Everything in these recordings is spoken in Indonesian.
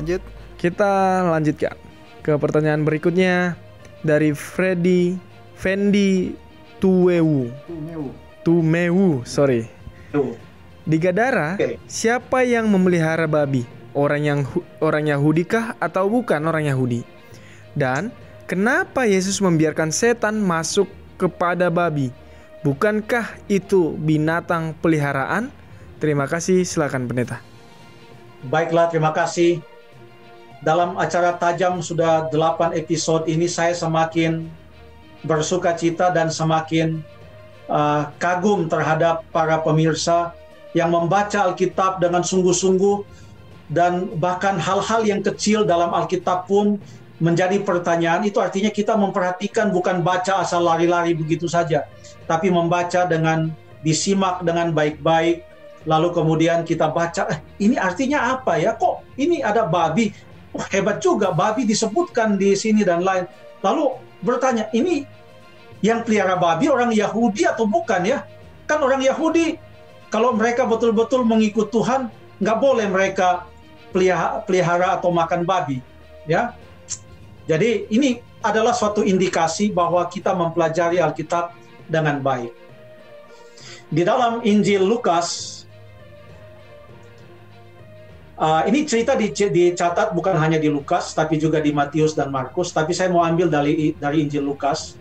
lanjut. Kita lanjutkan ke pertanyaan berikutnya dari Fendi Tumewu, sorry. Di Gadara, siapa yang memelihara babi? Orang Yahudi kah atau bukan orang Yahudi? Dan kenapa Yesus membiarkan setan masuk kepada babi? Bukankah itu binatang peliharaan? Terima kasih, silakan pendeta. Baiklah, terima kasih. Dalam acara tajam sudah 8 episode ini, saya semakin bersuka cita dan semakin kagum terhadap para pemirsa yang membaca Alkitab dengan sungguh-sungguh, dan bahkan hal-hal yang kecil dalam Alkitab pun menjadi pertanyaan. Itu artinya kita memperhatikan, bukan baca asal lari-lari begitu saja, tapi membaca dengan disimak dengan baik-baik. Lalu kemudian kita baca, ini artinya apa ya? Kok ini ada babi? Oh, hebat juga, babi disebutkan di sini dan lain. Lalu bertanya, ini yang pelihara babi orang Yahudi atau bukan ya? Kan orang Yahudi, kalau mereka betul-betul mengikut Tuhan, nggak boleh mereka pelihara atau makan babi, ya. Jadi ini adalah suatu indikasi bahwa kita mempelajari Alkitab dengan baik. Di dalam Injil Lukas, ini cerita dicatat bukan hanya di Lukas, tapi juga di Matius dan Markus. Tapi saya mau ambil dari Injil Lukas.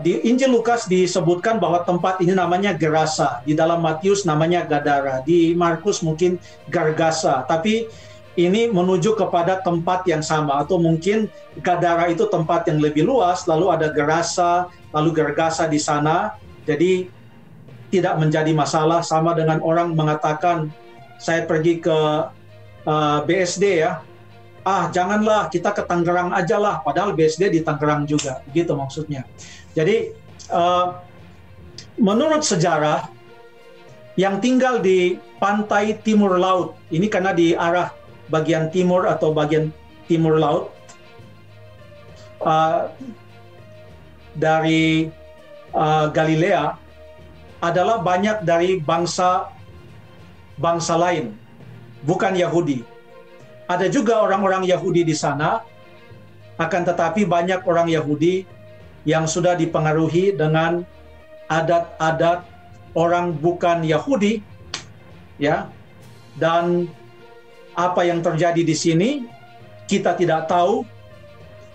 Di Injil Lukas disebutkan bahwa tempat ini namanya Gerasa. Di dalam Matius namanya Gadara. Di Markus mungkin Gargasa. Tapi ini menuju kepada tempat yang sama. Atau mungkin Gadara itu tempat yang lebih luas, lalu ada Gerasa, lalu Gargasa di sana. Jadi tidak menjadi masalah, sama dengan orang mengatakan, saya pergi ke BSD ya, janganlah, kita ke Tangerang aja lah, padahal BSD di Tangerang juga, gitu maksudnya. Jadi menurut sejarah, yang tinggal di pantai timur laut, ini karena di arah bagian timur atau bagian timur laut, dari Galilea, adalah banyak dari bangsa lain, bukan Yahudi. Ada juga orang-orang Yahudi di sana, akan tetapi banyak orang Yahudi yang sudah dipengaruhi dengan adat-adat orang bukan Yahudi, ya. Dan apa yang terjadi di sini, kita tidak tahu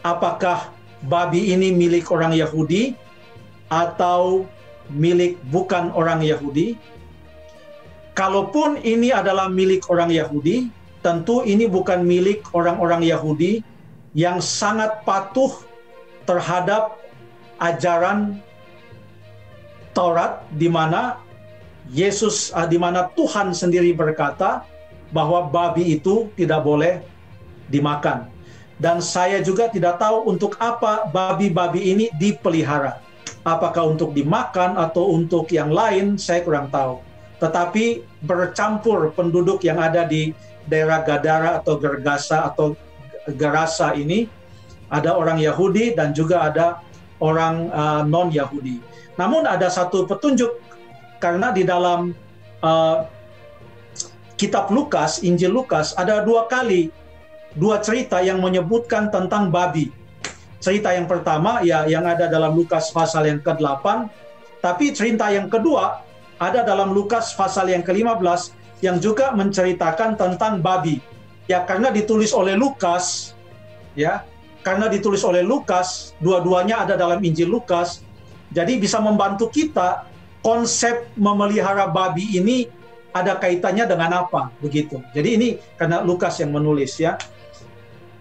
apakah babi ini milik orang Yahudi atau milik bukan orang Yahudi. Kalaupun ini adalah milik orang Yahudi, tentu ini bukan milik orang-orang Yahudi yang sangat patuh terhadap ajaran Taurat, di mana Tuhan sendiri berkata bahwa babi itu tidak boleh dimakan. Dan saya juga tidak tahu untuk apa babi-babi ini dipelihara. Apakah untuk dimakan atau untuk yang lain, saya kurang tahu. Tetapi bercampur penduduk yang ada di daerah Gadara atau Gergasa atau Gerasa ini, ada orang Yahudi dan juga ada orang non-Yahudi. Namun ada satu petunjuk, karena di dalam kitab Lukas, Injil Lukas, ada dua cerita yang menyebutkan tentang babi. Cerita yang pertama ya yang ada dalam Lukas pasal yang ke-8, tapi cerita yang kedua ada dalam Lukas pasal yang ke-15 yang juga menceritakan tentang babi. Ya, karena ditulis oleh Lukas, ya, karena ditulis oleh Lukas, dua-duanya ada dalam Injil Lukas, jadi bisa membantu kita konsep memelihara babi ini ada kaitannya dengan apa, begitu. Jadi ini karena Lukas yang menulis, ya.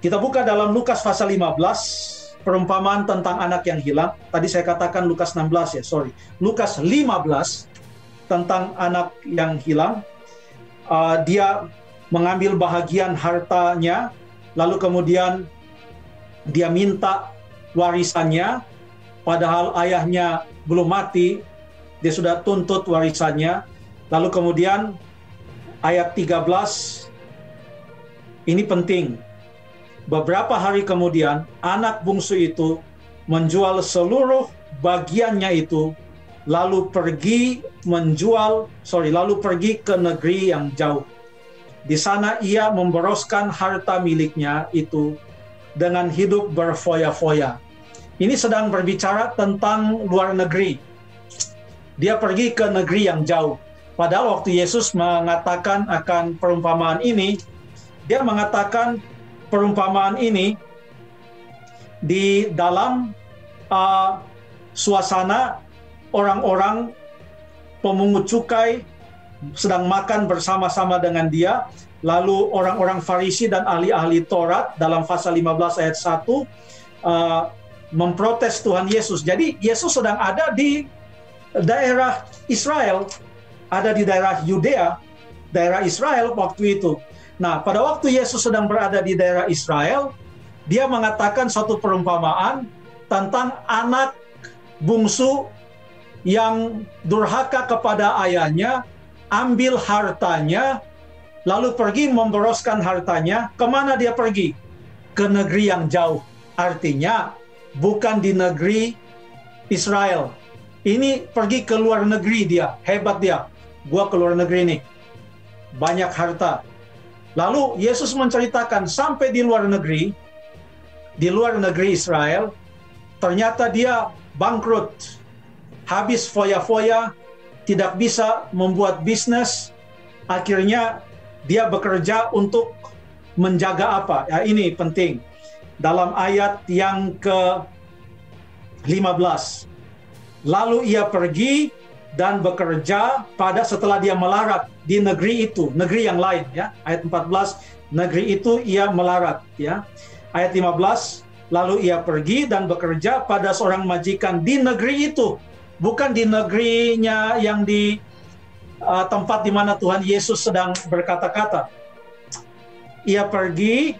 Kita buka dalam Lukas pasal 15, perumpamaan tentang anak yang hilang. Tadi saya katakan Lukas 16 ya, sorry. Lukas 15 tentang anak yang hilang. Dia mengambil bahagian hartanya, lalu kemudian dia minta warisannya, padahal ayahnya belum mati, dia sudah tuntut warisannya. Lalu kemudian ayat 13, ini penting. Beberapa hari kemudian, anak bungsu itu menjual seluruh bagiannya itu, lalu pergi ke negeri yang jauh. Di sana ia memboroskan harta miliknya itu dengan hidup berfoya-foya. Ini sedang berbicara tentang luar negeri. Dia pergi ke negeri yang jauh. Padahal waktu Yesus mengatakan akan perumpamaan ini, dia mengatakan perumpamaan ini di dalam suasana orang-orang pemungut cukai sedang makan bersama-sama dengan dia. Lalu orang-orang Farisi dan ahli-ahli Taurat dalam pasal 15 ayat 1 memprotes Tuhan Yesus. Jadi Yesus sedang ada di daerah Israel, ada di daerah Yudea, daerah Israel waktu itu. Nah, pada waktu Yesus sedang berada di daerah Israel, dia mengatakan suatu perumpamaan tentang anak bungsu yang durhaka kepada ayahnya, ambil hartanya, lalu pergi memboroskan hartanya. Kemana dia pergi? Ke negeri yang jauh. Artinya, bukan di negeri Israel. Ini pergi ke luar negeri dia. Hebat dia. Gua ke luar negeri nih. Banyak harta. Lalu Yesus menceritakan sampai di luar negeri Israel, ternyata dia bangkrut. Habis foya-foya, tidak bisa membuat bisnis, akhirnya dia bekerja untuk menjaga apa? Ya, ini penting. Dalam ayat yang ke-15. Lalu ia pergi dan bekerja setelah dia melarat di negeri itu, negeri yang lain ya. Ayat 14, negeri itu ia melarat ya. Ayat 15, lalu ia pergi dan bekerja pada seorang majikan di negeri itu. Bukan di negerinya yang di tempat di mana Tuhan Yesus sedang berkata-kata. Ia pergi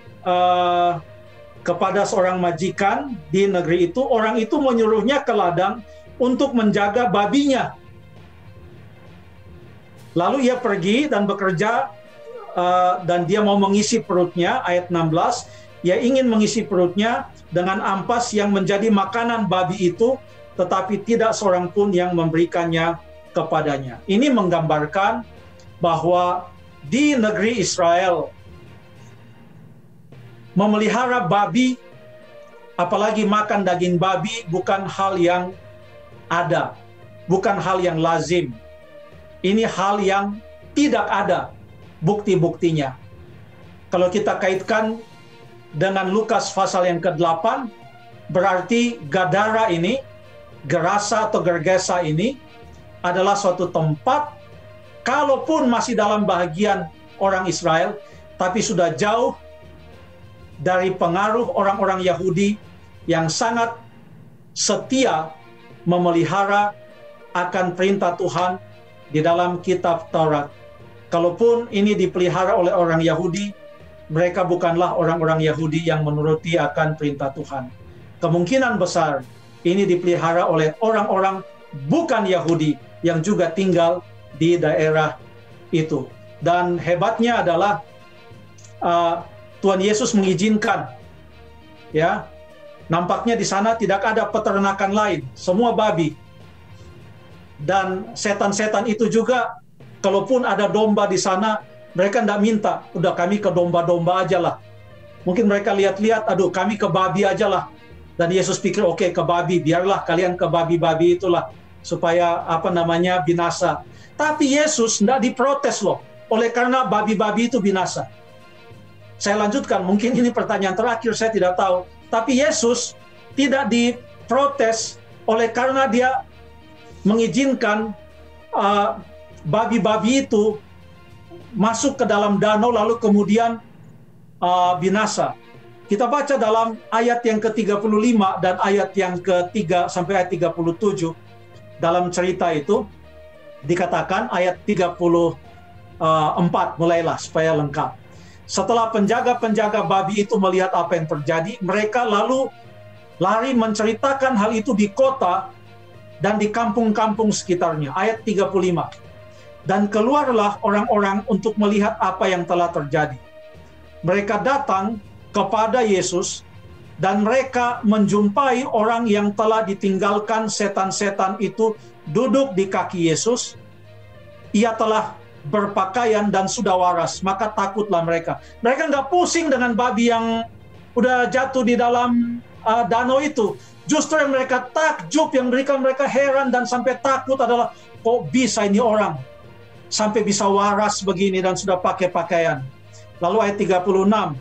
kepada seorang majikan di negeri itu. Orang itu menyuruhnya ke ladang untuk menjaga babinya. Lalu ia pergi dan bekerja dan dia mau mengisi perutnya. Ayat 16, ia ingin mengisi perutnya dengan ampas yang menjadi makanan babi itu, tetapi tidak seorang pun yang memberikannya kepadanya. Ini menggambarkan bahwa di negeri Israel memelihara babi, apalagi makan daging babi, bukan hal yang ada, bukan hal yang lazim. Ini hal yang tidak ada bukti-buktinya. Kalau kita kaitkan dengan Lukas pasal yang ke-8, berarti Gadara ini, Gerasa atau Gergesa ini adalah suatu tempat, kalaupun masih dalam bahagian orang Israel, tapi sudah jauh dari pengaruh orang-orang Yahudi yang sangat setia memelihara akan perintah Tuhan di dalam kitab Taurat. Kalaupun ini dipelihara oleh orang Yahudi, mereka bukanlah orang-orang Yahudi yang menuruti akan perintah Tuhan. Kemungkinan besar ini dipelihara oleh orang-orang bukan Yahudi yang juga tinggal di daerah itu. Dan hebatnya adalah Tuhan Yesus mengizinkan, ya, nampaknya di sana tidak ada peternakan lain, semua babi. Dan setan-setan itu juga, kalaupun ada domba di sana, mereka tidak minta, udah kami ke domba-domba aja lah. Mungkin mereka lihat-lihat, aduh kami ke babi aja lah. Dan Yesus pikir, oke, ke babi, biarlah kalian ke babi-babi itulah, supaya binasa. Tapi Yesus tidak diprotes loh, oleh karena babi-babi itu binasa. Saya lanjutkan, mungkin ini pertanyaan terakhir, saya tidak tahu. Tapi Yesus tidak diprotes oleh karena dia mengizinkan babi-babi itu masuk ke dalam danau lalu kemudian binasa. Kita baca dalam ayat yang ke-35 dan ayat yang ke-3 sampai ayat 37. Dalam cerita itu dikatakan ayat 34 mulailah supaya lengkap. Setelah penjaga-penjaga babi itu melihat apa yang terjadi, mereka lalu lari menceritakan hal itu di kota dan di kampung-kampung sekitarnya. Ayat 35. Dan keluarlah orang-orang untuk melihat apa yang telah terjadi. Mereka datang kepada Yesus dan mereka menjumpai orang yang telah ditinggalkan setan-setan itu duduk di kaki Yesus. Ia telah berpakaian dan sudah waras, maka takutlah mereka. Mereka nggak pusing dengan babi yang udah jatuh di dalam danau itu. Justru yang mereka takjub, yang memberikan mereka heran dan sampai takut adalah, kok bisa ini orang sampai bisa waras begini dan sudah pakai pakaian. Lalu ayat 36,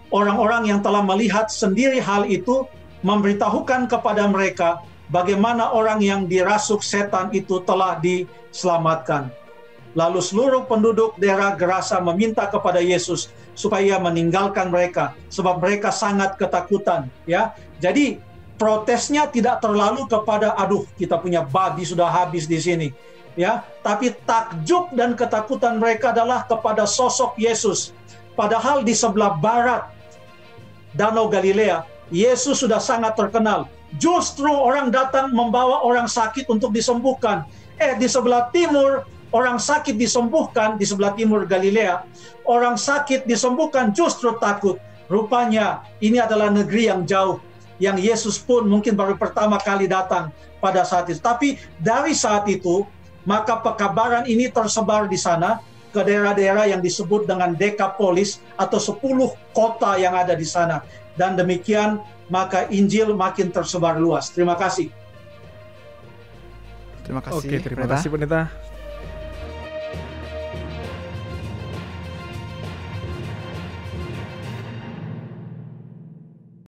orang-orang yang telah melihat sendiri hal itu memberitahukan kepada mereka bagaimana orang yang dirasuk setan itu telah diselamatkan. Lalu seluruh penduduk daerah Gerasa meminta kepada Yesus supaya meninggalkan mereka, sebab mereka sangat ketakutan. Ya, jadi protesnya tidak terlalu kepada, aduh kita punya babi sudah habis di sini. Ya, tapi takjub dan ketakutan mereka adalah kepada sosok Yesus. Padahal di sebelah barat Danau Galilea, Yesus sudah sangat terkenal. Justru orang datang membawa orang sakit untuk disembuhkan. Di sebelah timur, orang sakit disembuhkan, di sebelah timur Galilea, orang sakit disembuhkan justru takut. Rupanya ini adalah negeri yang jauh, yang Yesus pun mungkin baru pertama kali datang pada saat itu. Tapi dari saat itu, maka pekabaran ini tersebar di sana ke daerah-daerah yang disebut dengan Dekapolis atau 10 kota yang ada di sana. Dan demikian maka Injil makin tersebar luas. Terima kasih. Terima kasih. Oke, terima kasih Pendeta.